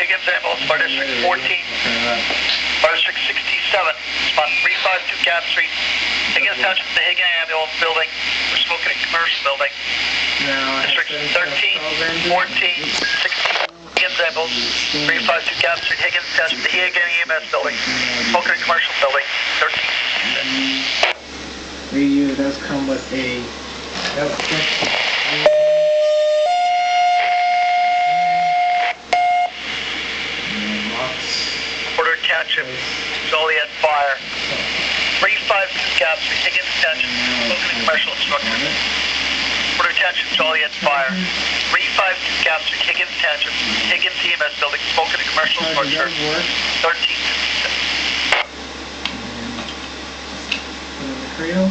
Higgins ambulance, Fire District 14, Fire District 67, spot 352 Cap Street, Higgins Township, the Higgins ambulance building. We're smoking in commercial building. District 13, 14, 16, Higgins ambulance, 352 Cap Street, Higgins Township, the Higgins EMS building. Smoking in commercial building, 13. Radio does come with a Porter Township, Joliet Fire, 352 Cap Street, Higgins Township, smoking in commercial instructor. Porter Township, Joliet Fire, 352 Cap Street, Higgins Township, Higgins EMS building, smoking in commercial structure, 1356. Cradle.